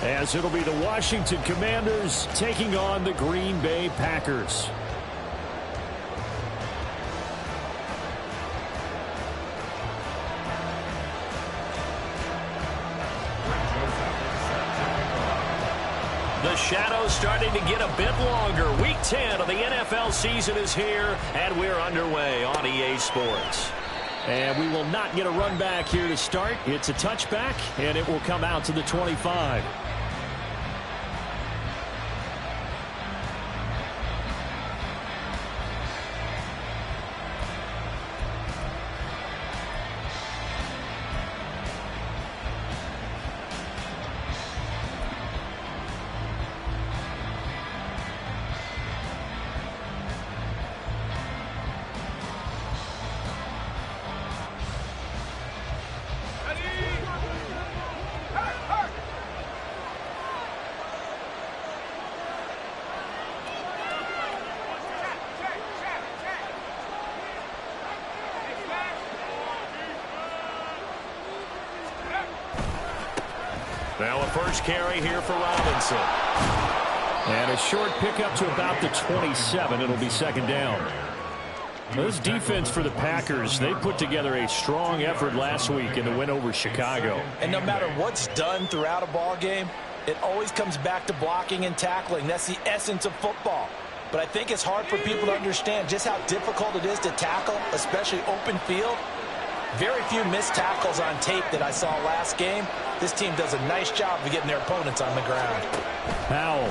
as it'll be the Washington Commanders taking on the Green Bay Packers. The shadow's starting to get a bit longer. Week 10 of the NFL season is here, and we're underway on EA Sports. And we will not get a run back here to start. It's a touchback, and it will come out to the 25. Now a first carry here for Robinson. And a short pickup to about the 27. It'll be second down. This defense for the Packers, they put together a strong effort last week in the win over Chicago. And no matter what's done throughout a ball game, it always comes back to blocking and tackling. That's the essence of football. But I think it's hard for people to understand just how difficult it is to tackle, especially open field. Very few missed tackles on tape that I saw last game. This team does a nice job of getting their opponents on the ground. Powell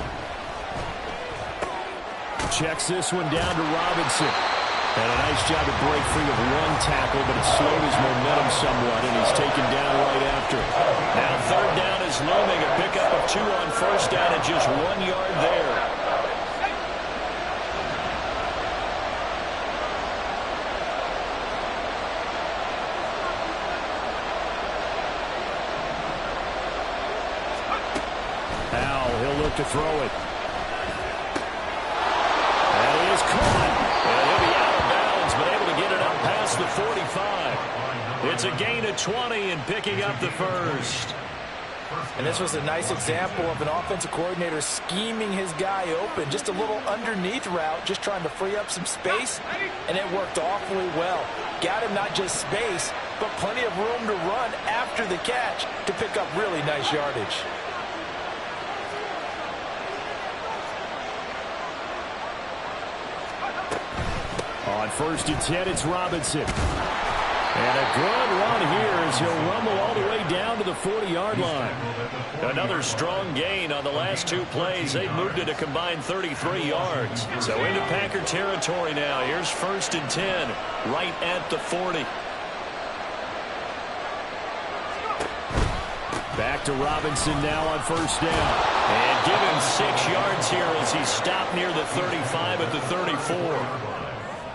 checks this one down to Robinson. And a nice job to break free of one tackle, but it slowed his momentum somewhat, and he's taken down right after. Now third down is looming. A pickup of 2 on first down and just 1 yard there. To throw it. And he is caught. And he'll be out of bounds, but able to get it up past the 45. It's a gain of 20 and picking up the first. And this was a nice example of an offensive coordinator scheming his guy open. Just a little underneath route, just trying to free up some space, and it worked awfully well. Got him not just space, but plenty of room to run after the catch to pick up really nice yardage. On 1st and 10, it's Robinson. And a good run here as he'll rumble all the way down to the 40-yard line. Another strong gain on the last 2 plays. They've moved it a combined 33 yards. So into Packer territory now. Here's 1st and 10, right at the 40. Back to Robinson now on 1st down. And give him 6 yards here as he stopped near the 35 at the 34.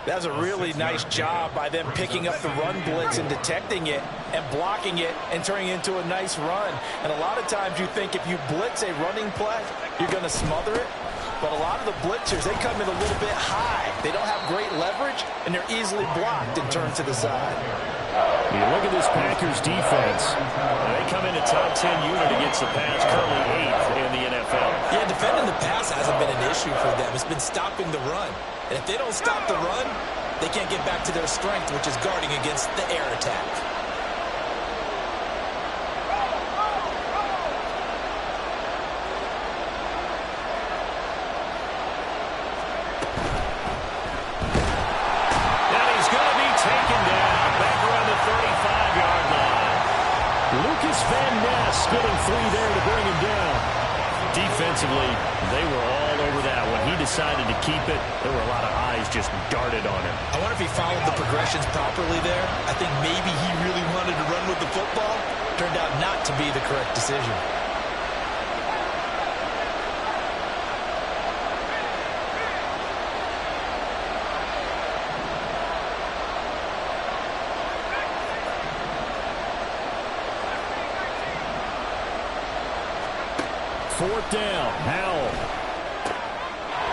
That was a really nice job by them picking up the run blitz and detecting it and blocking it and turning it into a nice run. And a lot of times you think if you blitz a running play, you're going to smother it. But a lot of the blitzers, they come in a little bit high. They don't have great leverage, and they're easily blocked and turned to the side. You look at this Packers defense. They come in a top 10 unit against the pass, currently 8th in the NFL. Yeah, defending the pass hasn't been an issue for them. It's been stopping the run. And if they don't stop the run, they can't get back to their strength, which is guarding against the air attack. And he's going to be taken down back around the 35-yard line. Lucas Van Ness getting 3 there to bring him down. Defensively, they were all over that. When he decided to keep it, there were a lot of eyes just darted on him. I wonder if he followed the progressions properly there. I think maybe he really wanted to run with the football. Turned out not to be the correct decision. Fourth down, Howell.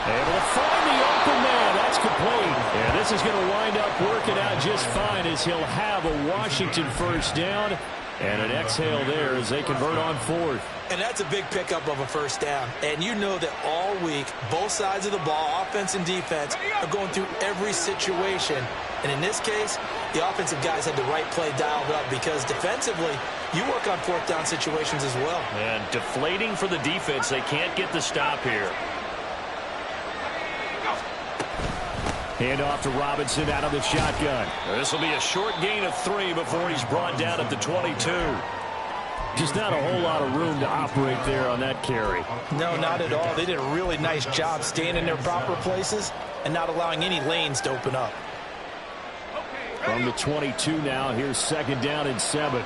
Able to find the open man. That's complete. And this is going to wind up working out just fine as he'll have a Washington first down. And an exhale there as they convert on fourth. And that's a big pickup of a first down. And you know that all week, both sides of the ball, offense and defense, are going through every situation. And in this case, the offensive guys had the right play dialed up because defensively, you work on fourth down situations as well. And deflating for the defense. They can't get the stop here. Hand off to Robinson out of the shotgun. This will be a short gain of 3 before he's brought down at the 22. Just not a whole lot of room to operate there on that carry. No, not at all. They did a really nice job staying in their proper places and not allowing any lanes to open up. From the 22 now, here's second down and 7.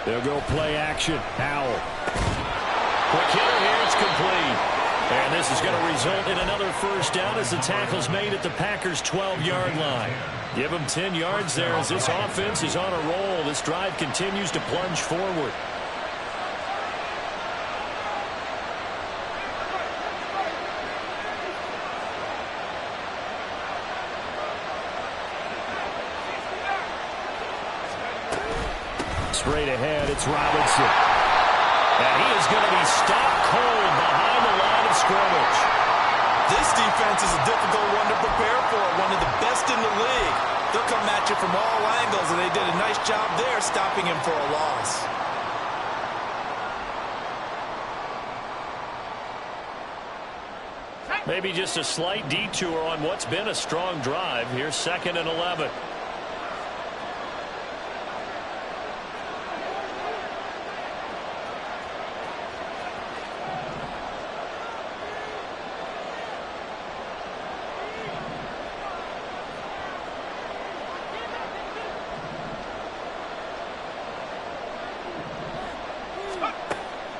They'll go play action. Howell. Quick hitter here. It's complete. And this is going to result in another first down as the tackle's made at the Packers' 12-yard line. Give them 10 yards there as this offense is on a roll. This drive continues to plunge forward. Straight ahead, it's Robinson. And he is going to be stopped cold behind the line of scrimmage. This defense is a difficult one to prepare for, one of the best in the league. They'll come at you from all angles, and they did a nice job there stopping him for a loss. Maybe just a slight detour on what's been a strong drive. Here's 2nd and 11.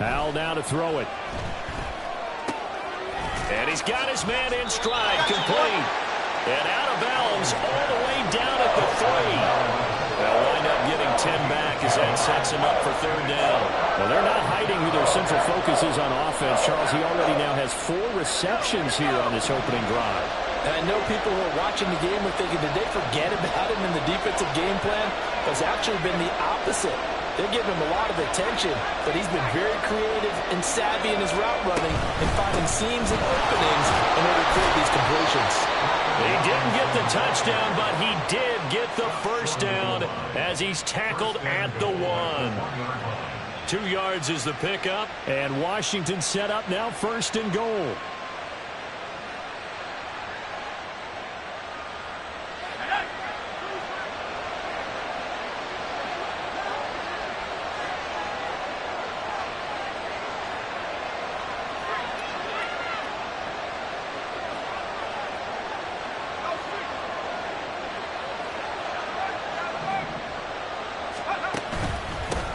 Howell now to throw it. And he's got his man in stride, complete. And out of bounds all the way down at the 3. They'll wind up getting 10 back as that sets him up for third down. Well, they're not hiding who their central focus is on offense. Charles, he already now has 4 receptions here on this opening drive. And I know people who are watching the game are thinking, did they forget about him in the defensive game plan? It's actually been the opposite. They're giving him a lot of attention, but he's been very creative and savvy in his route running and finding seams and openings in order to create these completions. He didn't get the touchdown, but he did get the first down as he's tackled at the 1. 2 yards is the pickup. And Washington set up now 1st and goal.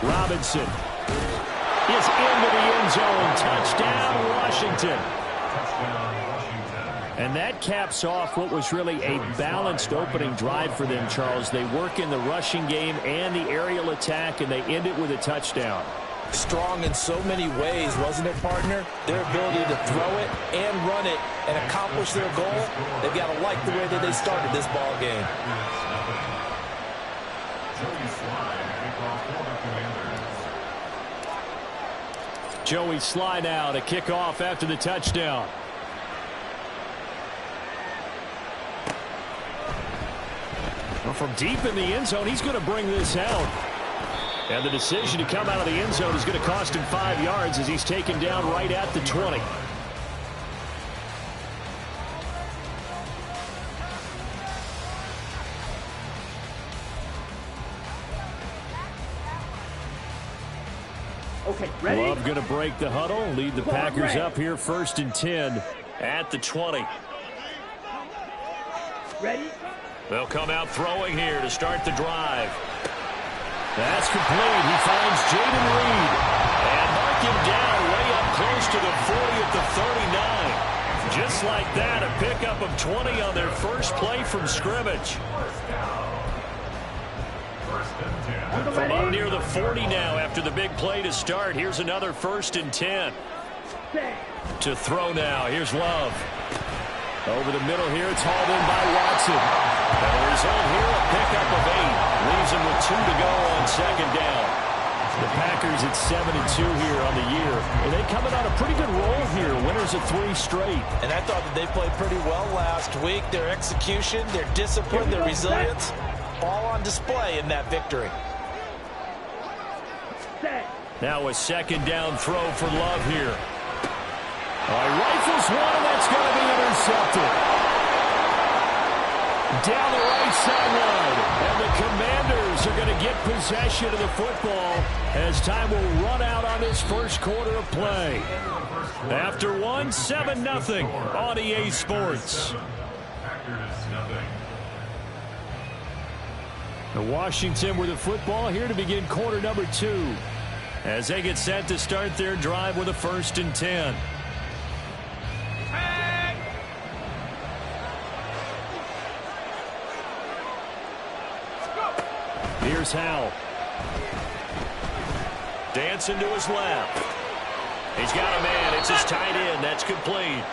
Robinson is into the end zone. Touchdown, Washington. And that caps off what was really a balanced opening drive for them, Charles. They work in the rushing game and the aerial attack, and they end it with a touchdown. Strong in so many ways, wasn't it, partner? Their ability to throw it and run it and accomplish their goal, they've got to like the way that they started this ball game. Joey Sly now to kick off after the touchdown. Well, from deep in the end zone, he's going to bring this out. And the decision to come out of the end zone is going to cost him 5 yards as he's taken down right at the 20. Okay, ready? Love going to break the huddle, lead the Packers up here 1st and 10 at the 20. Ready? They'll come out throwing here to start the drive. That's complete. He finds Jaden Reed. And mark him down way up close to the 40 at the 39. Just like that, a pickup of 20 on their first play from scrimmage. From up near the 40 now after the big play to start. Here's another 1st and 10. To throw now. Here's Love. Over the middle here, it's hauled in by Watson. And the result here, a pickup of 8. Leaves him with 2 to go on second down. The Packers at 7-2 here on the year. And they coming on a pretty good roll here. Winners of 3 straight. And I thought that they played pretty well last week. Their execution, their discipline, their resilience, all on display in that victory. Now a second down throw for Love here. Rifles one, and that's going to be intercepted. Down the right sideline. And the Commanders are going to get possession of the football as time will run out on this first quarter of play. After 7-0 on EA Sports. Washington with the football here to begin quarter number 2. As they get set to start their drive with a 1st and 10. Here's Howell. Dancing to his left. He's got a man. It's his tight end. That's complete.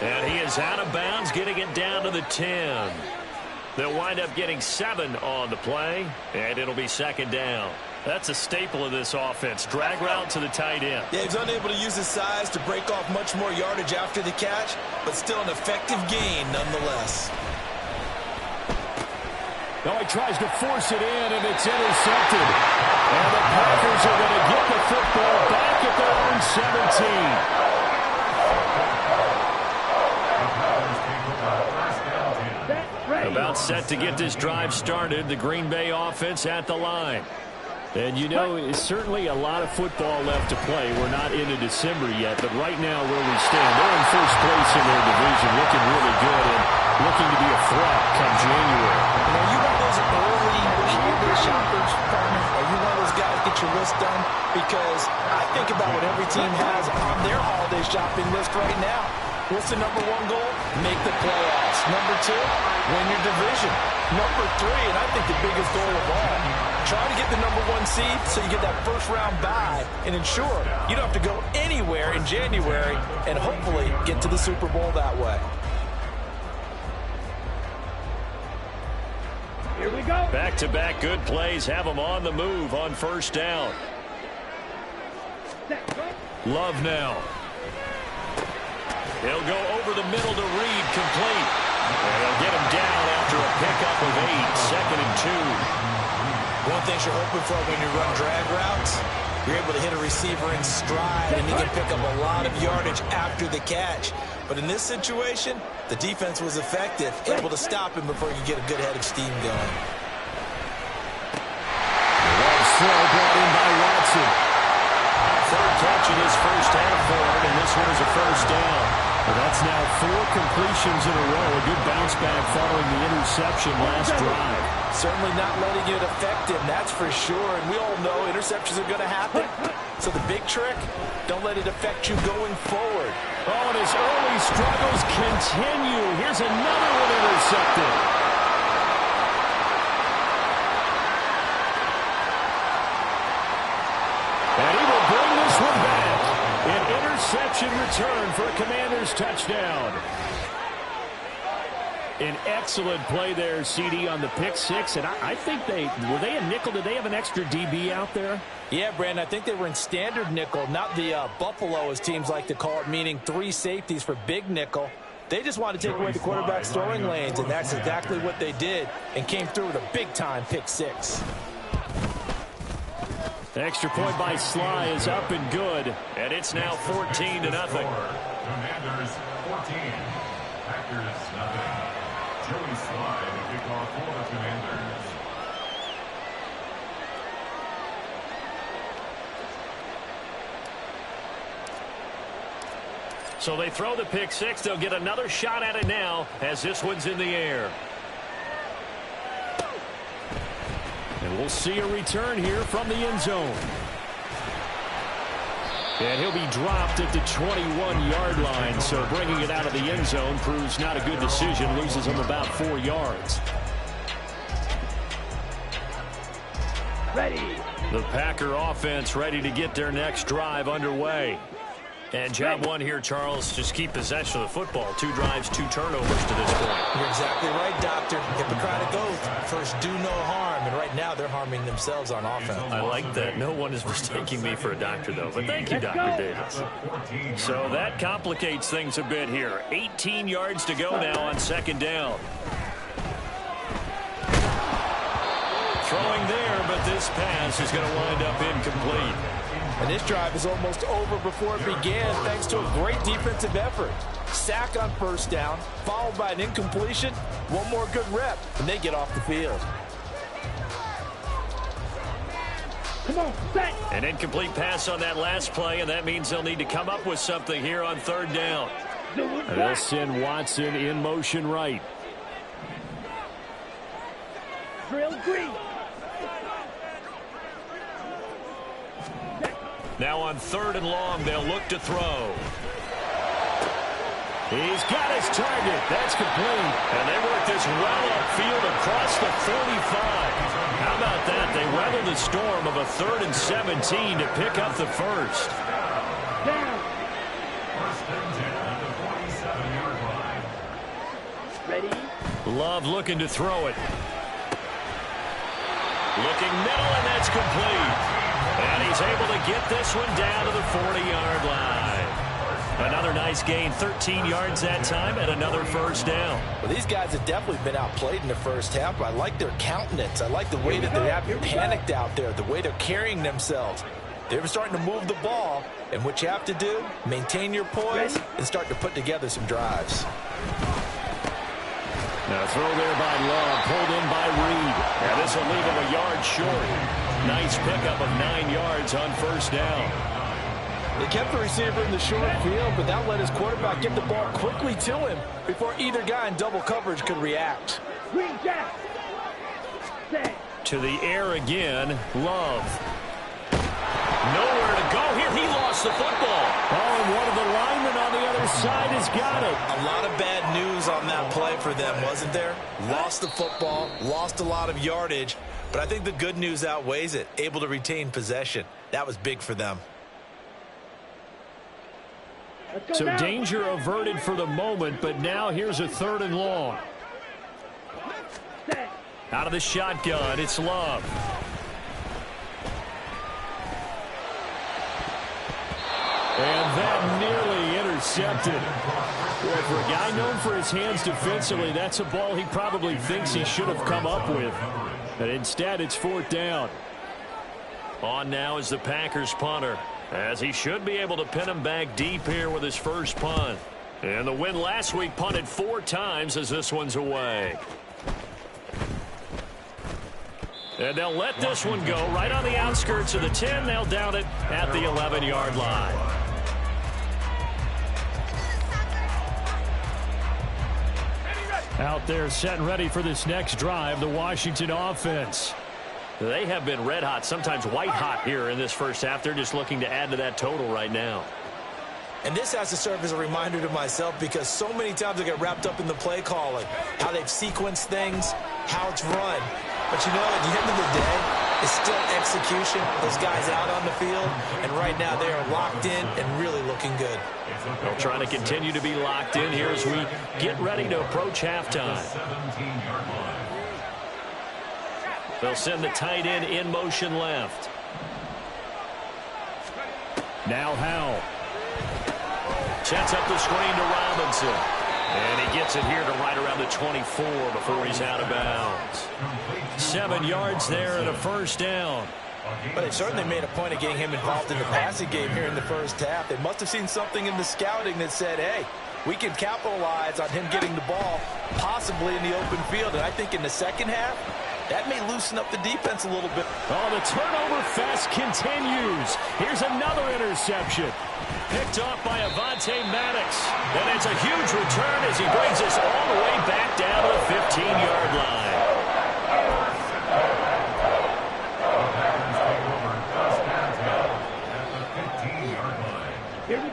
And he is out of bounds, getting it down to the 10. They'll wind up getting 7 on the play, and it'll be second down. That's a staple of this offense. Drag route to the tight end. Yeah, he's unable to use his size to break off much more yardage after the catch, but still an effective gain nonetheless. He tries to force it in, and it's intercepted. And the Packers are going to get the football back at their own 17. About set to get this drive started. The Green Bay offense at the line. And you know, it's certainly a lot of football left to play. We're not into December yet, but right now where we stand, they're in first place in their division, looking really good and looking to be a threat come January. Are you one of those early holiday shoppers, partner? Are you one of those guys get your list done? Because I think about what every team has on their holiday shopping list right now. What's the number 1 goal? Make the playoffs. Number 2, win your division. Number 3, and I think the biggest goal of all, try to get the number 1 seed so you get that first-round bye and ensure you don't have to go anywhere in January and hopefully get to the Super Bowl that way. Here we go. Back-to-back good plays have them on the move on first down. Love now. He'll go over the middle to Reed, complete. And he'll get him down after a pickup of 8, second and 2. One thing you're hoping for when you run drag routes, you're able to hit a receiver in stride and you can pick up a lot of yardage after the catch. But in this situation, the defense was effective, able to stop him before you get a good head of steam going. Love throw brought in by Watson. Third catch in his first half for him, and this one is a first down. Well, that's now 4 completions in a row. A good bounce back following the interception last drive. Certainly not letting it affect him, that's for sure. And we all know interceptions are going to happen. So the big trick, don't let it affect you going forward. Oh, and his early struggles continue. Here's another one intercepted. And he will bring this one back. An interception return for a Commanders touchdown. An excellent play there, CD, on the pick 6. And I think were they a nickel? Did they have an extra DB out there? Yeah, Brandon, I think they were in standard nickel, not the Buffalo, as teams like to call it, meaning 3 safeties for big nickel. They just wanted to take away the quarterback's throwing lanes, and that's exactly what they did, and came through with a big-time pick 6. The extra point by Sly is up and good, and it's now 14-0. Commanders 14, Packers nothing. Joey Sly, the kickoff for the Commanders. So they throw the pick 6. They'll get another shot at it now as this one's in the air. And we'll see a return here from the end zone. And he'll be dropped at the 21-yard line, so bringing it out of the end zone proves not a good decision. Loses him about 4 yards. Ready. The Packer offense ready to get their next drive underway. And job one here, Charles, just keep possession of the football. 2 drives, 2 turnovers to this point. You're exactly right, Doctor. Hippocratic oath. First, do no harm. And right now, they're harming themselves on offense. I like that. No one is mistaking me for a doctor, though. But thank you, Dr. Davis. So that complicates things a bit here. 18 yards to go now on second down. Throwing there, but this pass is going to wind up incomplete. And this drive is almost over before it began thanks to a great defensive effort. Sack on first down, followed by an incompletion. One more good rep, and they get off the field. Come on, set. An incomplete pass on that last play, and that means they'll need to come up with something here on third down. And they'll send Watson in motion right. Drill green. Now on third and long, they'll look to throw. He's got his target. That's complete. And they work this well upfield across the 45. How about that? They weather the storm of a 3rd and 17 to pick up the first. Down. Ready? Love looking to throw it. Looking middle, and that's complete. And he's able to get this one down to the 40-yard line. Another nice gain, 13 yards that time, and another first down. Well, these guys have definitely been outplayed in the first half, but I like their countenance. I like the way that they're having panicked out there, the way they're carrying themselves. They're starting to move the ball, and what you have to do, maintain your poise and start to put together some drives. Now a throw there by Love, pulled in by Reed. And this will leave him a yard short. Nice pickup of 9 yards on first down. They kept the receiver in the short field, but that let his quarterback get the ball quickly to him before either guy in double coverage could react. Green jack. Set. To the air again, Love. Nowhere to go here. He lost the football. Oh, and one of the linemen on the other side has got it. A lot of bad news on that play for them, wasn't there? Lost the football, lost a lot of yardage, but I think the good news outweighs it. Able to retain possession. That was big for them. So danger averted for the moment, but now here's a 3rd and long. Set. Out of the shotgun, it's Love. And that nearly intercepted. Boy, for a guy known for his hands defensively, that's a ball he probably thinks he should have come up with. But instead, it's 4th down. On now is the Packers punter, as he should be able to pin him back deep here with his first punt. And the win last week punted 4 times as this one's away. And they'll let this one go right on the outskirts of the 10. They'll down it at the 11-yard line. Out there set and ready for this next drive, the Washington offense. They have been red hot, sometimes white hot here in this first half. They're just looking to add to that total right now. And this has to serve as a reminder to myself because so many times I get wrapped up in the play calling, how they've sequenced things, how it's run. But you know, at the end of the day, it's still execution. Those guys out on the field, and right now they are locked in and really looking good. They'll try to continue to be locked in here as we get ready to approach halftime. They'll send the tight end in motion left. Now Howell. Sets up the screen to Robinson. And he gets it here to right around the 24 before he's out of bounds. 7 yards there and a first down. But they certainly made a point of getting him involved in the passing game here in the first half. They must have seen something in the scouting that said, hey, we can capitalize on him getting the ball, possibly in the open field. And I think in the second half, that may loosen up the defense a little bit. Oh, the turnover fest continues. Here's another interception. Picked off by Avonte Maddox. And it's a huge return as he brings us all the way back down to the 15-yard line.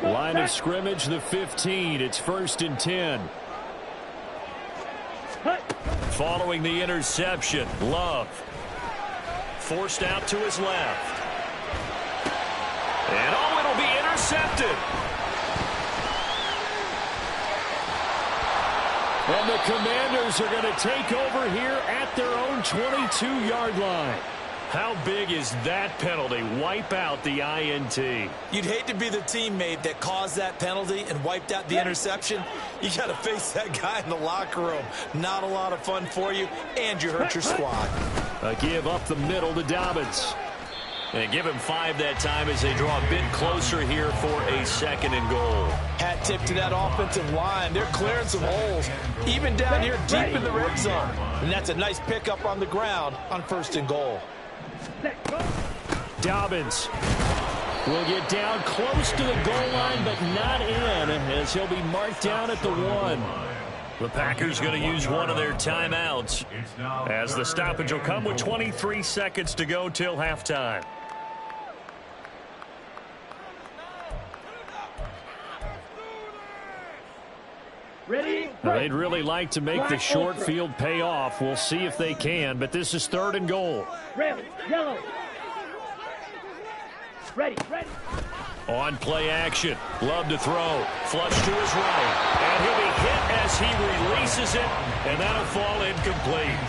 Line of scrimmage, the 15. It's 1st and 10. Following the interception, Love. Forced out to his left. And oh, it'll be intercepted. And the Commanders are going to take over here at their own 22-yard line. How big is that penalty? Wipe out the INT. You'd hate to be the teammate that caused that penalty and wiped out the interception. You got to face that guy in the locker room. Not a lot of fun for you, and you hurt your squad. A give up the middle to Dobbins. And give him 5 that time as they draw a bit closer here for a 2nd and goal. Hat tip to that offensive line. They're clearing some holes, even down here deep in the red zone. And that's a nice pickup on the ground on 1st and goal. Dobbins will get down close to the goal line, but not in, as he'll be marked down at the 1. The Packers going to use one of their timeouts, as the stoppage will come with 23 seconds to go till halftime. Ready? They'd really like to make the short field pay off. We'll see if they can, but this is 3rd and goal. Red, yellow. Ready. On play action. Love to throw. Flush to his right. And he'll be hit as he releases it, and that'll fall incomplete.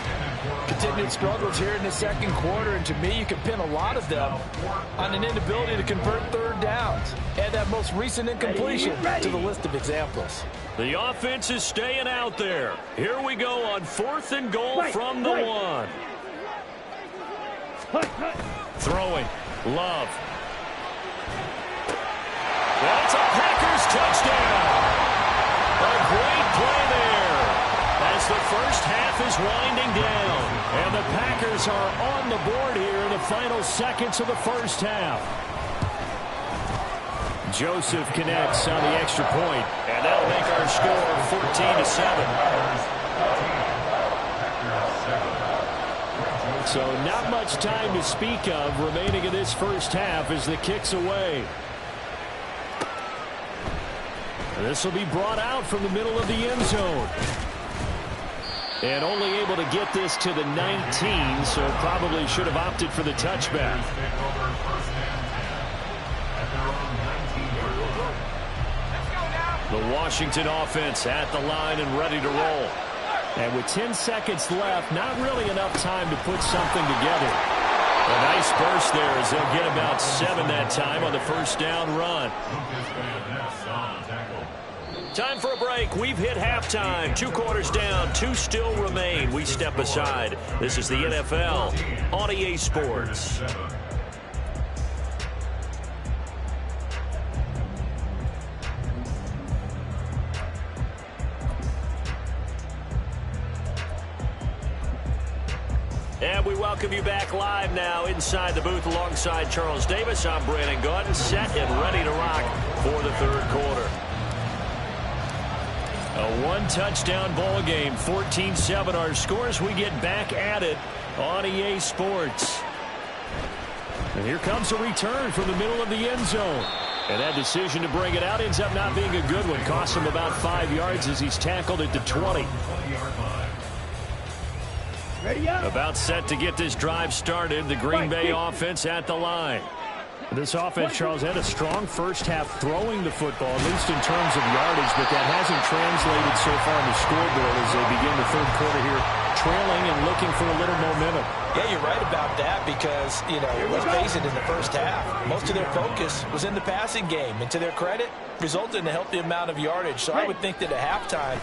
Continued struggles here in the 2nd quarter, and to me, you can pin a lot of them on an inability to convert 3rd downs. Add that most recent incompletion to the list of examples. The offense is staying out there. Here we go on 4th and goal from the 1. Throwing. Love. That's a Packers touchdown. A great play there as the first half is winding down. And the Packers are on the board here in the final seconds of the first half. Joseph connects on the extra point, and that'll make our score 14-7. So not much time to speak of remaining in this first half as the kick's away. This will be brought out from the middle of the end zone. And only able to get this to the 19, so probably should have opted for the touchback. The Washington offense at the line and ready to roll. And with 10 seconds left, not really enough time to put something together. A nice burst there as they'll get about 7 that time on the first down run. Time for a break. We've hit halftime. 2 quarters down. 2 still remain. We step aside. This is the NFL on EA Sports. And we welcome you back live now inside the booth alongside Charles Davis. I'm Brandon Gaudin, set and ready to rock for the 3rd quarter. A 1-touchdown ball game, 14-7 our scores. We get back at it on EA Sports. And here comes a return from the middle of the end zone. And that decision to bring it out ends up not being a good one. Cost him about 5 yards as he's tackled at the 20. Ready up. About set to get this drive started. The Green Bay offense at the line. This offense, Charles, had a strong first half throwing the football, at least in terms of yardage, but that hasn't translated so far on the scoreboard as they begin the 3rd quarter here, trailing and looking for a little momentum. Yeah, you're right about that because, let's face it, in the first half, most of their focus was in the passing game. And to their credit, resulted in a healthy amount of yardage. So I would think that at halftime,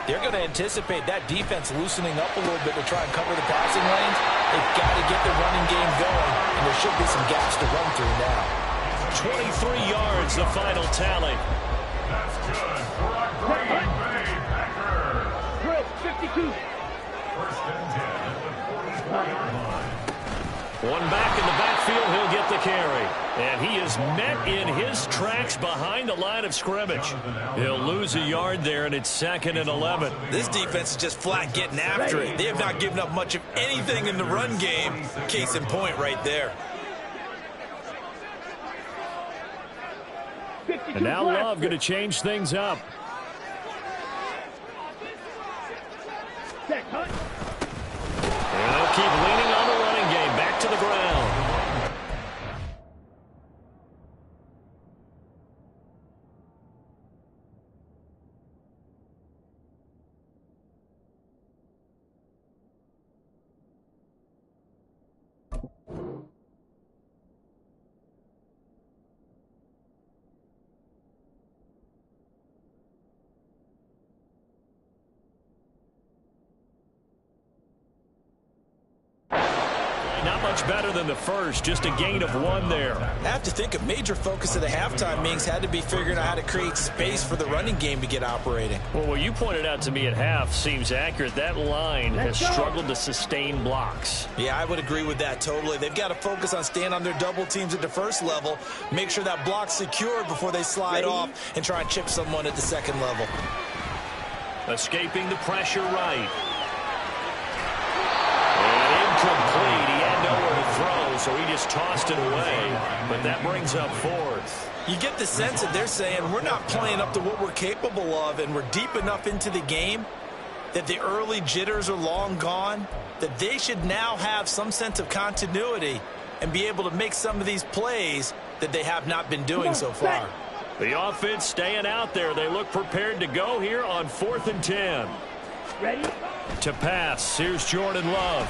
they're going to anticipate that defense loosening up a little bit to try and cover the passing lanes. They've got to get the running game going, and there should be some gaps to run through now. 23 yards, the final tally. That's good for a Green Bay Packer. Drill, 52. 1st and 10 at the 44-yard line. One back in the backfield, he'll get the carry. And he is met in his tracks behind the line of scrimmage. He'll lose a yard there, and it's 2nd and 11. This defense is just flat getting after it. They have not given up much of anything in the run game. Case in point right there. And now Love going to change things up. Set, cut. And they'll keep leaning on the running game. Back to the ground. right, not much better than the first, just a gain of 1 there. I have to think a major focus of the halftime meetings had to be figuring out how to create space for the running game to get operating. Well, what you pointed out to me at half seems accurate. That line has struggled to sustain blocks. Yeah, I would agree with that totally. They've got to focus on staying on their double teams at the first level, make sure that block's secured before they slide off and try and chip someone at the second level. Escaping the pressure right. And incomplete. He had nowhere to throw, so he just tossed it away. But that brings up 4th. You get the sense that they're saying we're not playing up to what we're capable of, and we're deep enough into the game that the early jitters are long gone, that they should now have some sense of continuity and be able to make some of these plays that they have not been doing so far. The offense staying out there. They look prepared to go here on 4th and 10. Ready? To pass. Here's Jordan Love.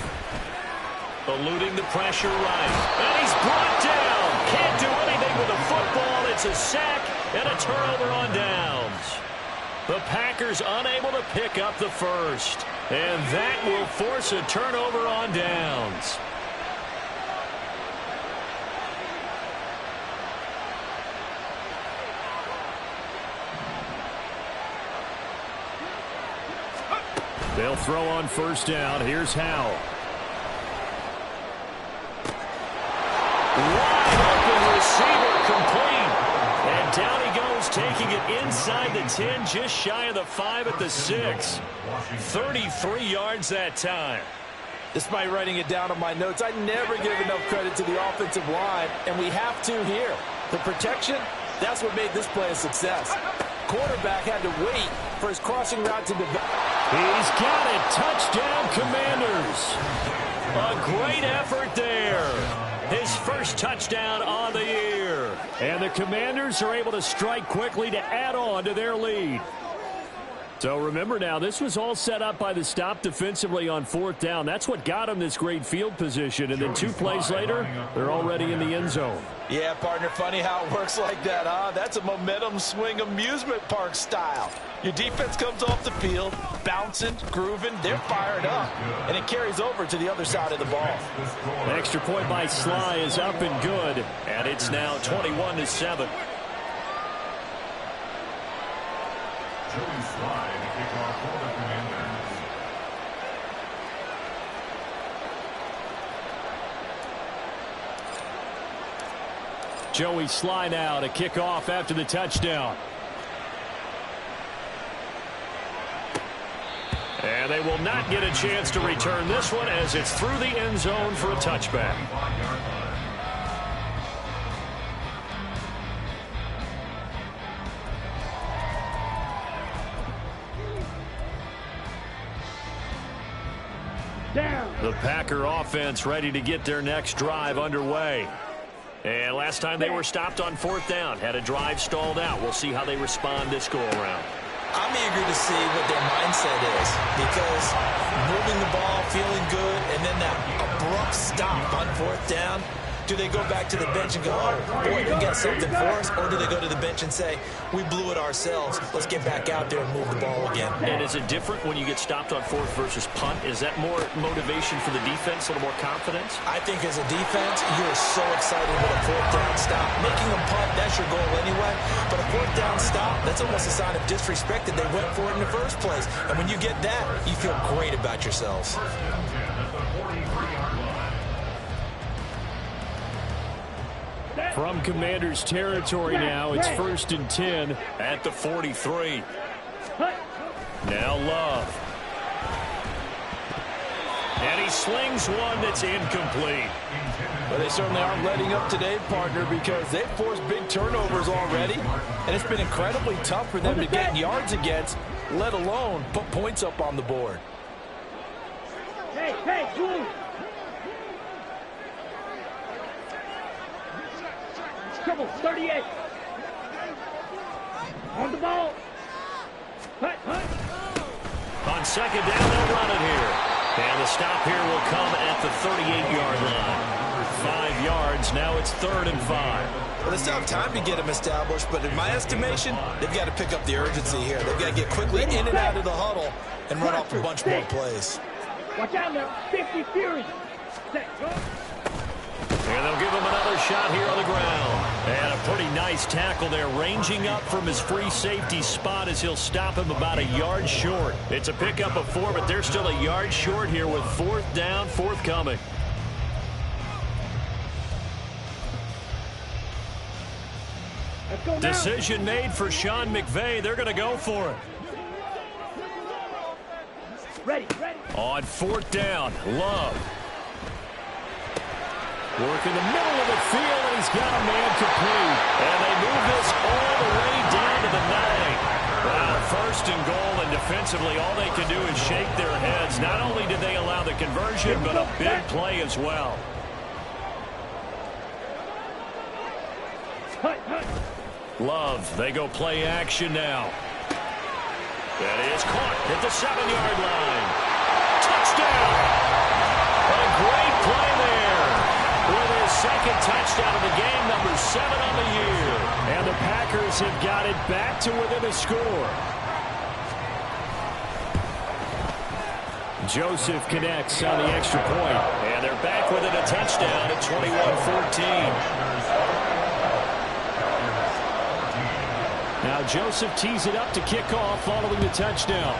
Eluding the pressure right. And he's brought down. Can't do anything with the football. It's a sack and a turnover on downs. The Packers unable to pick up the first. And that will force a turnover on downs. They'll throw on 1st down. Here's Howell. Wide open receiver complete. And down he goes, taking it inside the 10, just shy of the 5 at the 6. 33 yards that time. Despite writing it down on my notes, I never give enough credit to the offensive line, and we have to here. The protection, that's what made this play a success. Quarterback had to wait for his crossing route to develop. He's got it. Touchdown, Commanders. A great effort there. His first touchdown on the year. And the Commanders are able to strike quickly to add on to their lead. So remember now, this was all set up by the stop defensively on 4th down. That's what got them this great field position. And then 2 plays later, they're already in the end zone. Yeah, partner, funny how it works like that, huh? That's a momentum swing amusement park style. Your defense comes off the field, bouncing, grooving, they're fired up, and it carries over to the other side of the ball. The extra point by Sly is up and good, and it's now 21-7. Joey Sly to kick off for the Commanders. Joey Sly now to kick off after the touchdown. And they will not get a chance to return this one as it's through the end zone for a touchback. Down. The Packer offense ready to get their next drive underway. And last time they were stopped on 4th down, had a drive stalled out. We'll see how they respond this go-around. I'm eager to see what their mindset is, because moving the ball, feeling good, and then that abrupt stop on 4th down, do they go back to the bench and go, oh, boy, they got something for us? Or do they go to the bench and say, we blew it ourselves, let's get back out there and move the ball again? And is it different when you get stopped on 4th versus punt? Is that more motivation for the defense, a little more confidence? I think as a defense, you're so excited with a 4th down stop. Making a punt, that's your goal anyway. But a 4th down stop, that's almost a sign of disrespect that they went for it in the first place. And when you get that, you feel great about yourselves. From Commanders territory now, it's 1st and 10 at the 43. Now Love. And he slings one that's incomplete. Well, they certainly aren't letting up today, partner, because they've forced big turnovers already, and it's been incredibly tough for them to get yards against, let alone put points up on the board. Hey, move. Trouble, 38. On the ball. Hut. On 2nd down, they'll run it here. And the stop here will come at the 38-yard line. 5 yards, now it's 3rd and 5. Well, they still have time to get them established, but in my estimation, they've got to pick up the urgency here. They've got to get quickly in and out of the huddle and run off a bunch more plays. Watch out now, 50 Fury. Set. Go. And they'll give him another shot here on the ground. And a pretty nice tackle there, ranging up from his free safety spot as he'll stop him about a yard short. It's a pickup of 4, but they're still a yard short here with 4th down forthcoming. Let's go now. Decision made for Sean McVay. They're going to go for it. Ready, ready. On 4th down, Love. Work in the middle of the field, and he's got a man complete. And they move this all the way down to the 9. Wow, 1st and goal, and defensively all they can do is shake their heads. Not only did they allow the conversion, but a big play as well. Hut, hut. Love, they go play action now. That is caught at the 7-yard line. Touchdown! A great play there. With his 2nd touchdown of the game, number 7 on the year. And the Packers have got it back to within a score. Joseph connects on the extra point. And they're back within a touchdown at 21-14. Now Joseph tees it up to kick off following the touchdown.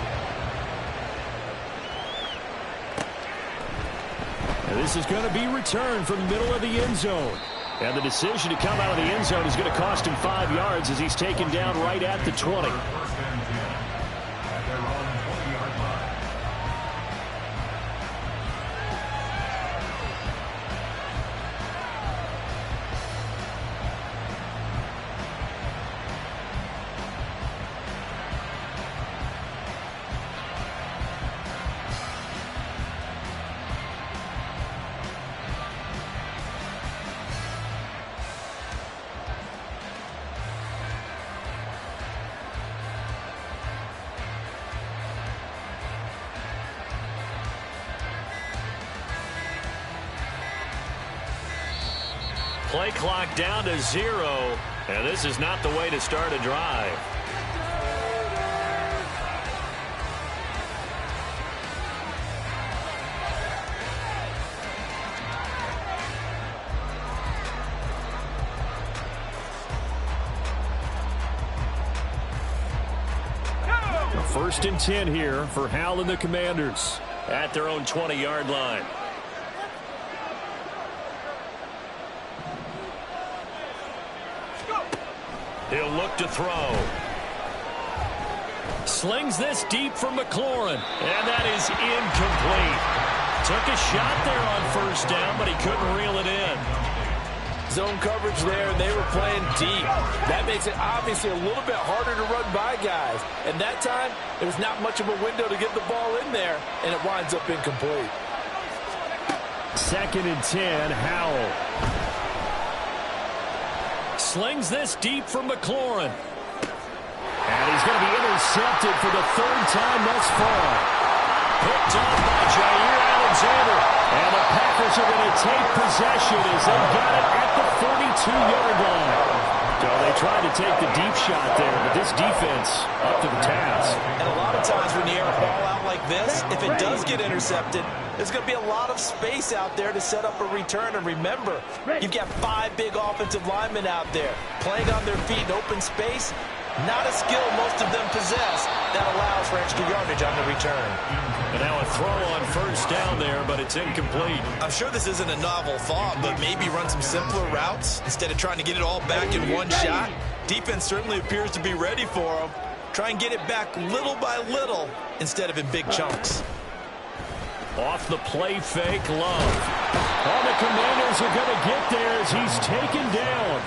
And this is going to be returned from the middle of the end zone. And the decision to come out of the end zone is going to cost him 5 yards as he's taken down right at the 20. Play clock down to 0, and this is not the way to start a drive. First and 10 here for Hal and the Commanders. At their own 20-yard line. He'll look to throw. Slings this deep for McLaurin. And that is incomplete. Took a shot there on 1st down, but he couldn't reel it in. Zone coverage there, and they were playing deep. That makes it obviously a little bit harder to run by guys. And that time, there was not much of a window to get the ball in there, and it winds up incomplete. 2nd and 10, Howell. Slings this deep for McLaurin. And he's going to be intercepted for the 3rd time thus far. Picked up by Jair Alexander. And the Packers are going to take possession as they got it at the 42-yard line. So they tried to take the deep shot there, but this defense up to the task. And a lot of times when you air a ball out like this, if it does get intercepted, there's going to be a lot of space out there to set up a return. And remember, you've got 5 big offensive linemen out there playing on their feet in open space. Not a skill most of them possess that allows for extra yardage on the return. And now a throw on 1st down there, but it's incomplete. I'm sure this isn't a novel thought, but maybe run some simpler routes instead of trying to get it all back in one shot. Defense certainly appears to be ready for them. Try and get it back little by little instead of in big chunks. Off the play fake, Love. All the Commanders are going to get there as he's taken down.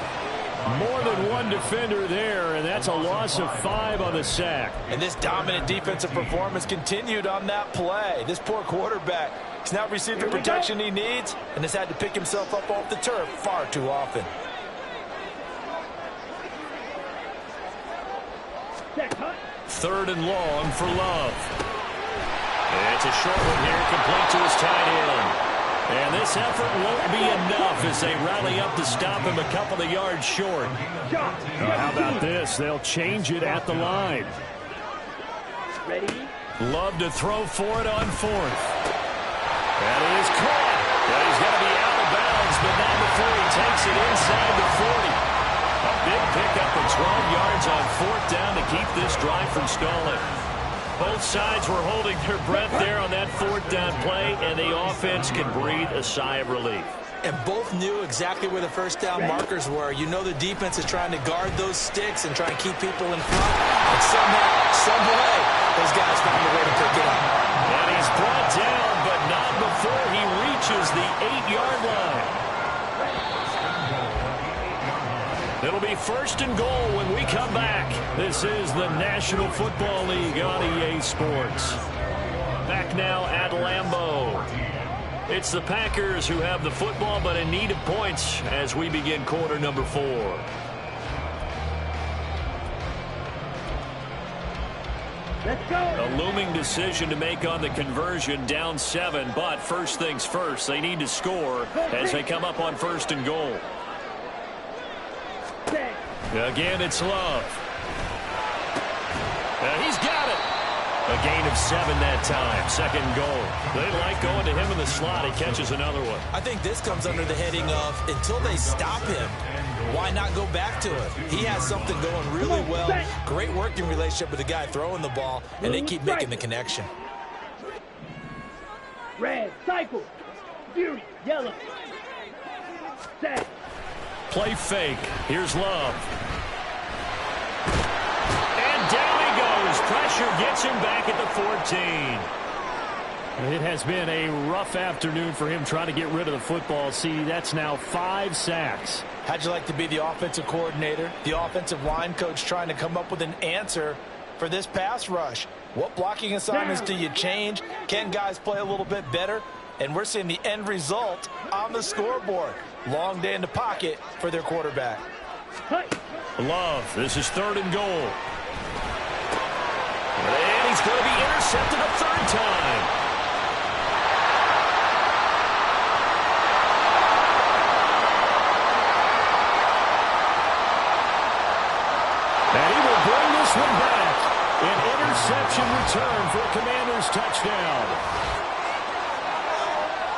More than one defender there, and that's a loss of 5 on the sack. And this dominant defensive performance continued on that play. This poor quarterback has not received the protection he needs and has had to pick himself up off the turf far too often. Third and long for Love. It's a short one here, complete to his tight end. And this effort won't be enough as they rally up to stop him a couple of yards short. How about this? They'll change it at the line. Ready? Love to throw for it on 4th. That is caught. takes it inside the 40. A big pickup of 12 yards on 4th down to keep this drive from stalling. Both sides were holding their breath there on that 4th down play, and the offense can breathe a sigh of relief. And both knew exactly where the first down markers were. You know the defense is trying to guard those sticks and try and keep people in front. And somehow, some way, those guys found a way to pick it up. And he's brought down, but not before he reaches the 8-yard line. It'll be 1st and goal when we come back. This is the National Football League on EA Sports. Back now at Lambeau. It's the Packers who have the football, but in need of points as we begin quarter number 4. Let's go. A looming decision to make on the conversion, down 7, but first things first, they need to score as they come up on 1st and goal. Again, it's Love. He's got it. A gain of 7 that time. 2nd goal. They like going to him in the slot. He catches another one. I think this comes under the heading of until they stop him, why not go back to it? He has something going really well. Great working relationship with the guy throwing the ball, and they keep making the connection. Red, cycle. Fury, yellow. Set. Play fake. Here's Love. And down he goes. Pressure gets him back at the 14. It has been a rough afternoon for him trying to get rid of the football. See, that's now 5 sacks. How'd you like to be the offensive coordinator, the offensive line coach trying to come up with an answer for this pass rush? What blocking assignments do you change? Can guys play a little bit better? And we're seeing the end result on the scoreboard. Long day in the pocket for their quarterback. Love, this is 3rd and goal. And he's going to be intercepted a 3rd time. And he will bring this one back. An interception return for a Commanders touchdown.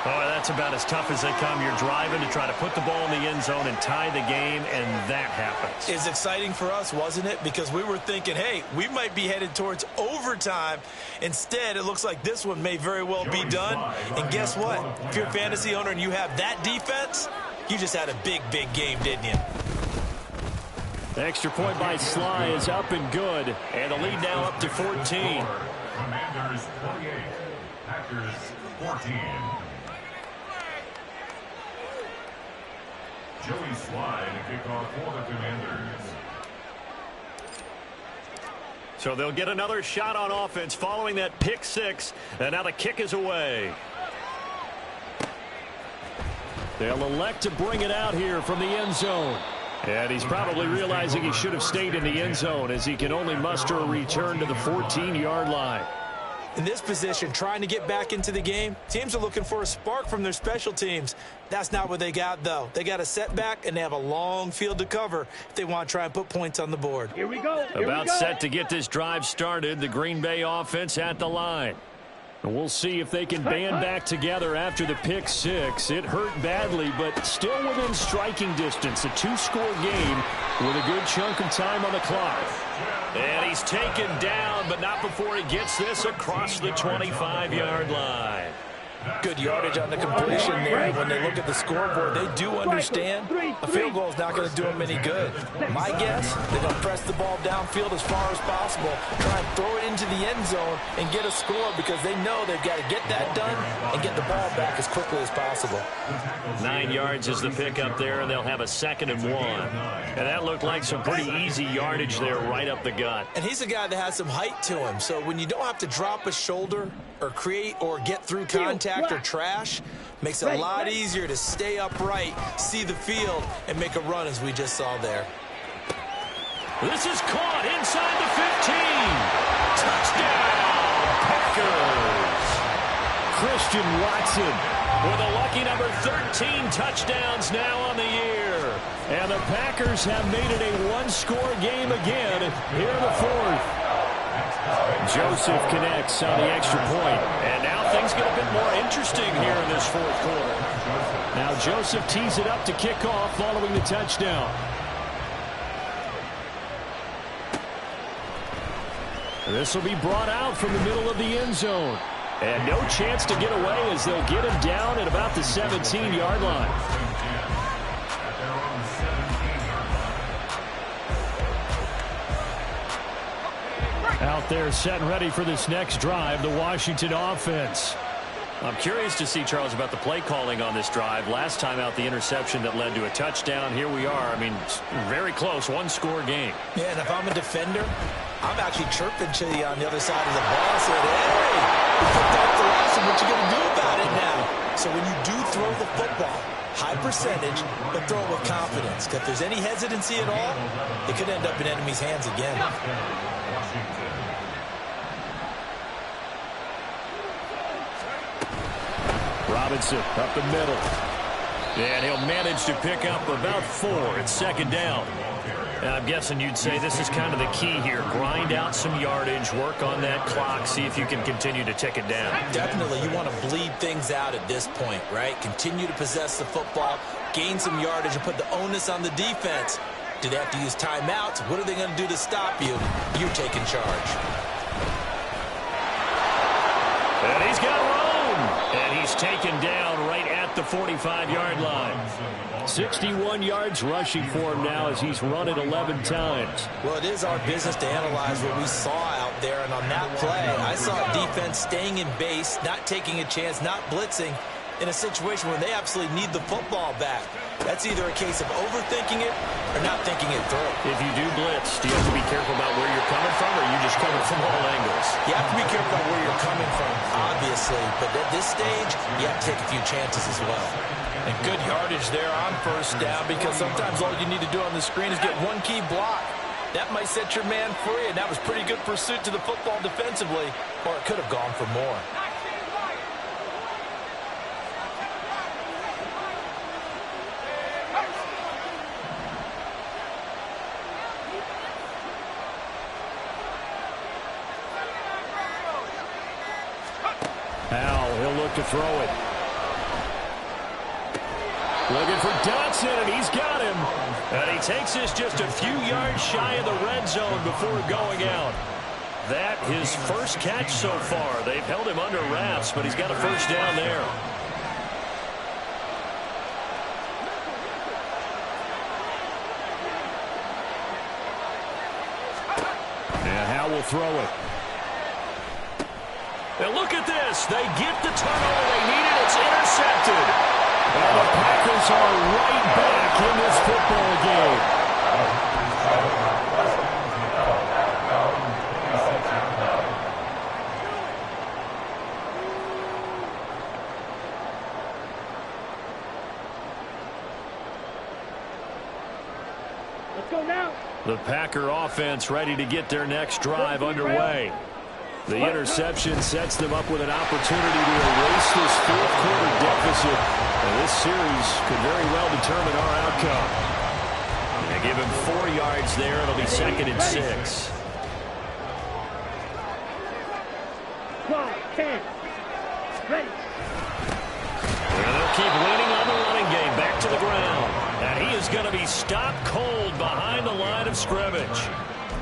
Oh, that's about as tough as they come. You're driving to try to put the ball in the end zone and tie the game, and that happens. It's exciting for us, wasn't it? Because we were thinking, hey, we might be headed towards overtime. Instead, it looks like this one may very well be done. And guess what? If you're a fantasy owner and you have that defense, you just had a big, big game, didn't you? The extra point by Sly is up and good. And the lead now up to 14. Commanders 28, Packers 14. Joey Sly to kick off for the Commanders. So they'll get another shot on offense following that pick 6. And now the kick is away. They'll elect to bring it out here from the end zone. And he's probably realizing he should have stayed in the end zone as he can only muster a return to the 14-yard line. In this position, trying to get back into the game, teams are looking for a spark from their special teams. That's not what they got, though. They got a setback, and they have a long field to cover if they want to try and put points on the board. Here we go. About set to get this drive started, the Green Bay offense at the line. And we'll see if they can band back together after the pick 6. It hurt badly, but still within striking distance. A 2-score game with a good chunk of time on the clock. And he's taken down, but not before he gets this across the 25-yard line. Good yardage on the completion there. When they look at the scoreboard, they do understand a field goal is not going to do them any good. My guess, they're going to press the ball downfield as far as possible, try and throw it into the end zone and get a score because they know they've got to get that done and get the ball back as quickly as possible. 9 yards is the pickup there, and they'll have a 2nd and 1. And that looked like some pretty easy yardage there right up the gut. And he's a guy that has some height to him, so when you don't have to drop a shoulder or create or get through contact or trash, makes it a lot easier to stay upright, see the field, and make a run as we just saw there. This is caught inside the 15. Touchdown, Packers. Christian Watson with a lucky number 13 touchdowns now on the year. And the Packers have made it a 1-score game again here in the 4th. Joseph connects on the extra point. And now things get a bit more interesting here in this 4th quarter. Now Joseph tees it up to kick off following the touchdown. This will be brought out from the middle of the end zone. And no chance to get away as they'll get him down at about the 17-yard line. Out there set and ready for this next drive, the Washington offense. I'm curious to see, Charles, about the play calling on this drive. Last time out, the interception that led to a touchdown. Here we are. I mean, very close, one-score game. Yeah, and if I'm a defender, I'm actually chirping to you on the other side of the ball. I said, hey, you picked off the last one. What you going to do about it now? So when you do throw the football, high percentage, but throw it with confidence. Because if there's any hesitancy at all, it could end up in enemy's hands again. Robinson up the middle. And he'll manage to pick up about 4. It's second down. And I'm guessing you'd say this is kind of the key here. Grind out some yardage, work on that clock, see if you can continue to tick it down. Definitely, you want to bleed things out at this point, right? Continue to possess the football, gain some yardage, and put the onus on the defense. Do they have to use timeouts? What are they going to do to stop you? You're taking charge. And he's got room. And he's taken down right at the 45-yard line. 61 yards rushing for him now as he's run it 11 times. Well, it is our business to analyze what we saw out there. And on that play, I saw defense staying in base, not taking a chance, not blitzing in a situation where they absolutely need the football back. That's either a case of overthinking it or not thinking it through. If you do blitz, do you have to be careful about where you're coming from, or are you just coming from all angles? You have to be careful about where you're coming from, obviously. But at this stage, you have to take a few chances as well. And good yardage there on first down, because sometimes all you need to do on the screen is get one key block. That might set your man free, and that was pretty good pursuit to the football defensively, or it could have gone for more. Now he'll look to throw it. Looking for Dotson, and he's got him. And he takes this just a few yards shy of the red zone before going out. That his first catch so far. They've held him under wraps, but he's got a first down there. And Howe will throw it. And look at this. They get the turnover they needed. It's intercepted. And the Packers are right back in this football game. Let's go now. The Packer offense ready to get their next drive underway. The interception sets them up with an opportunity to erase this fourth-quarter deficit. And this series could very well determine our outcome. They give him 4 yards there. It'll be second and 6. 5, 10. Ready. And they'll keep leaning on the running game. Back to the ground. And he is going to be stopped cold behind the line of scrimmage.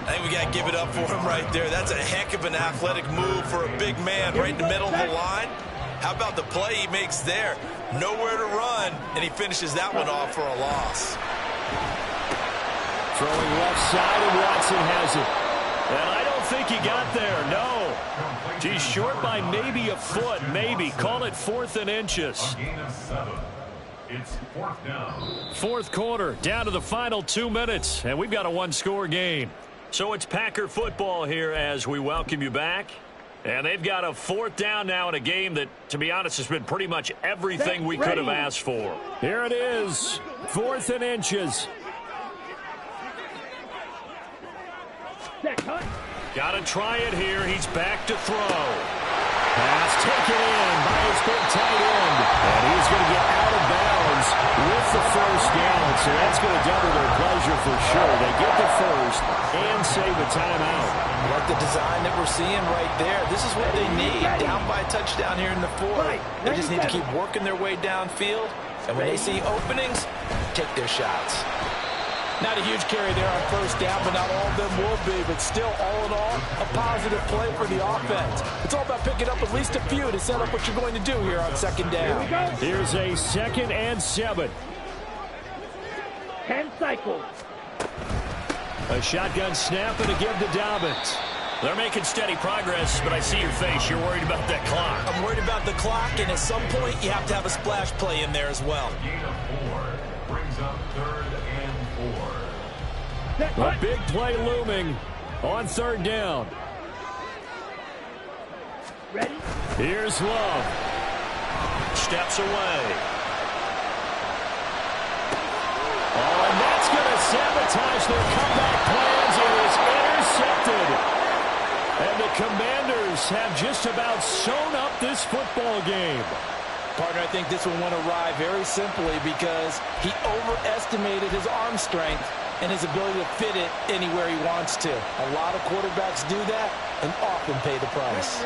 I think we got to give it up for him right there. That's a heck of an athletic move for a big man right in the middle of the line. How about the play he makes there? Nowhere to run, and he finishes that one off for a loss. Throwing left side, and Watson has it. And I don't think he got there, no. He's short by maybe a foot, maybe. Call it 4th and inches. It's 4th down. Fourth quarter, down to the final 2 minutes, and we've got a one-score game. So it's Packer football here as we welcome you back. And they've got a 4th down now in a game that, to be honest, has been pretty much everything we could have asked for. Here it is, 4th and inches. Got to try it here. He's back to throw. Pass taken in by his big tight end. And he's going to get out of bounds with the first down. So that's going to double their pleasure for sure. They get the first and save a timeout. Like the design that we're seeing right there. This is what they need. Down by a touchdown here in the 4th. They just need to keep working their way downfield And when they see openings, take their shots. Not a huge carry there on first down, but not all of them will be. But still, all in all, a positive play for the offense. It's all about picking up at least a few to set up what you're going to do here on second down. Here's a 2nd and 7. 10 cycles. A shotgun snap and a give to Dobbins. They're making steady progress, but I see your face. You're worried about that clock. I'm worried about the clock, and at some point, you have to have a splash play in there as well. Gain of 4 brings up 3rd and 4. A big play looming on 3rd down. Ready? Here's Love. Steps away. Oh, and that's going to sabotage their comeback plans. It is intercepted. And the Commanders have just about sewn up this football game. Partner, I think this one went awry very simply because he overestimated his arm strength and his ability to fit it anywhere he wants to. A lot of quarterbacks do that and often pay the price.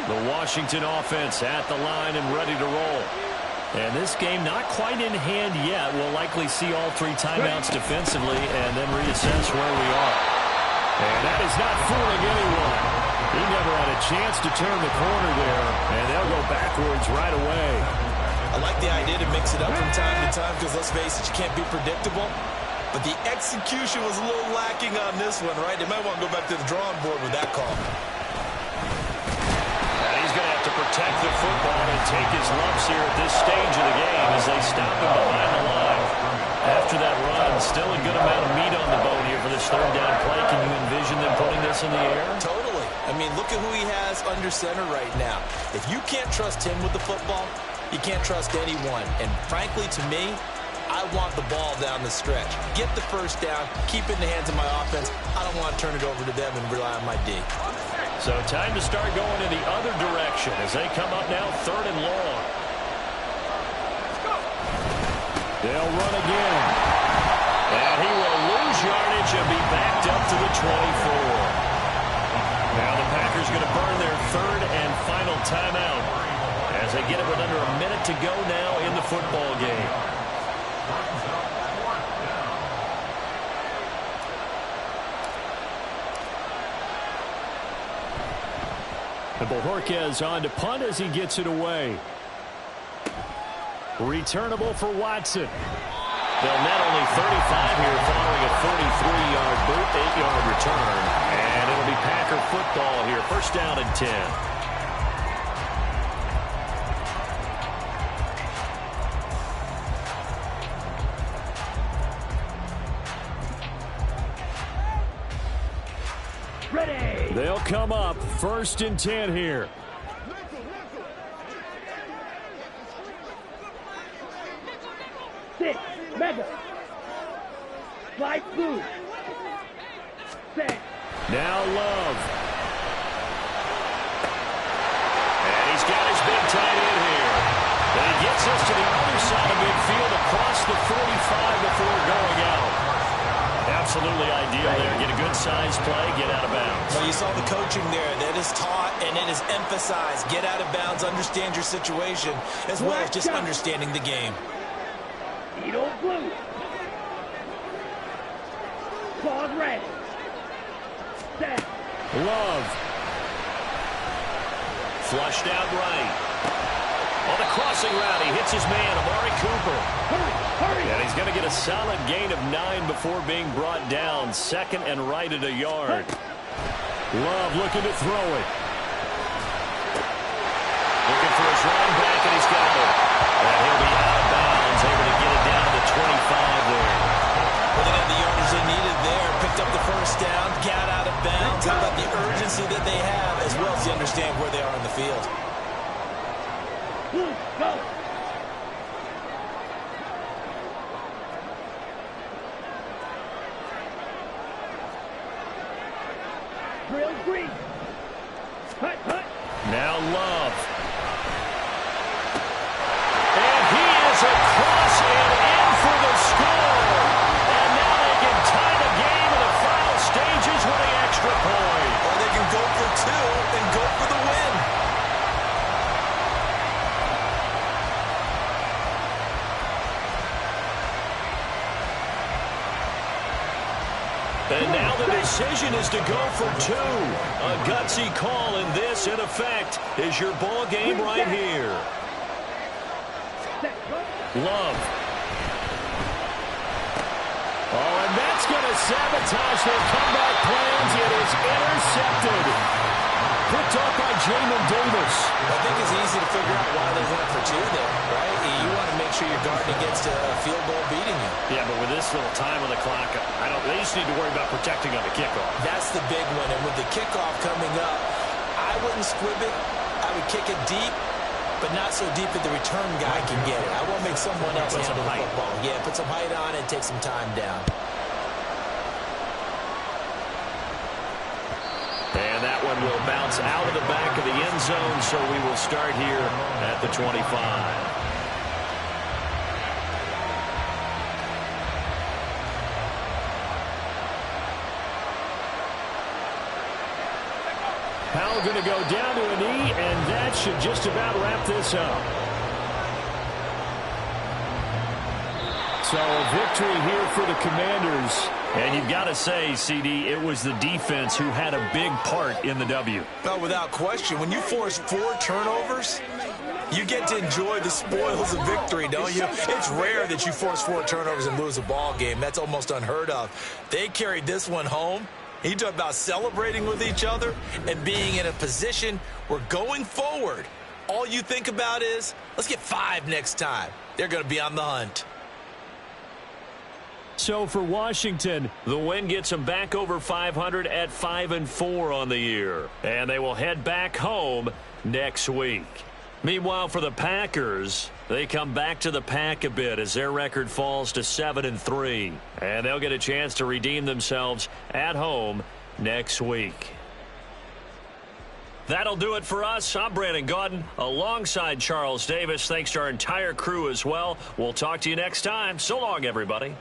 The Washington offense at the line and ready to roll. And this game not quite in hand yet. We'll likely see all 3 timeouts defensively and then reassess where we are. And that is not fooling anyone. He never had a chance to turn the corner there, and they'll go backwards right away. I like the idea to mix it up from time to time because, let's face it, you can't be predictable. But the execution was a little lacking on this one, right? They might want to go back to the drawing board with that call. And he's going to have to protect the football and take his lumps here at this stage of the game as they stop him behind the line. After that run, still a good amount of meat on the bone here for this 3rd down play. Can you envision them putting this in the air? Totally. I mean, look at who he has under center right now. If you can't trust him with the football, you can't trust anyone. And frankly, to me, I want the ball down the stretch. Get the first down, keep it in the hands of my offense. I don't want to turn it over to them and rely on my D. So time to start going in the other direction as they come up now 3rd and long. They'll run again. And he will lose yardage and be backed up to the 24. Now the Packers going to burn their 3rd and final timeout as they get it with under a minute to go now in the football game. And Bojorquez on to punt as he gets it away. Returnable for Watson. They'll net only 35 here following a 43-yard boot, 8-yard return. And it'll be Packer football here. 1st down and 10. Ready. They'll come up 1st and 10 here. Six. Mega. Slide through. Set. Now Love. And he's got his big tight end here. And he gets us to the other side of midfield across the 45 before going out. Absolutely ideal there. Get a good size play, get out of bounds. Well, you saw the coaching there. That is taught and it is emphasized. Get out of bounds, understand your situation, as well as just understanding the game. Edo blue. Claws red. Set. Love. Flushed out right. On the crossing route, he hits his man, Amari Cooper. Hurry. And he's going to get a solid gain of 9 before being brought down. 2nd and right at a yard. Love looking to throw it. Looking for his running back, and he's got it. And he'll be out of bounds, able to get it down to the 25 there. Well, they had the yardage they needed there. Picked up the 1st down, got out of bounds. How about the urgency that they have, as well as you understand where they are in the field. Go. Drill green. Hut. Now Love. And he is across and in for the score. And now they can tie the game in the final stages with the extra point. Or they can go for 2 and go for the win. And now the decision is to go for two. A gutsy call, and this, in effect, is your ball game right here. Love. Oh, and that's going to sabotage their comeback plans. It is intercepted. Picked up by Jamin Davis. I think it's easy to figure out why they went for two there, right? You want to make sure you're guarding against a field goal beating you. Yeah, but with this little time on the clock, they just need to worry about protecting on the kickoff. That's the big one. And with the kickoff coming up, I wouldn't squib it. I would kick it deep, but not so deep that the return guy can get it. I want to make someone else handle the football. Yeah, put some height on it, take some time down. And that one will bounce out of the back of the end zone, so we will start here at the 25. Powell going to go down to a knee, and that should just about wrap this up. So a victory here for the Commanders. And you've got to say, CD, it was the defense who had a big part in the W. Well, without question, when you force 4 turnovers, you get to enjoy the spoils of victory, don't you? It's rare that you force 4 turnovers and lose a ball game. That's almost unheard of. They carried this one home. He talked about celebrating with each other and being in a position where going forward, all you think about is, let's get 5 next time. They're going to be on the hunt. So for Washington, the win gets them back over 500 at 5-4 on the year. And they will head back home next week. Meanwhile, for the Packers, they come back to the pack a bit as their record falls to 7-3. And they'll get a chance to redeem themselves at home next week. That'll do it for us. I'm Brandon Gaudin alongside Charles Davis. Thanks to our entire crew as well. We'll talk to you next time. So long, everybody.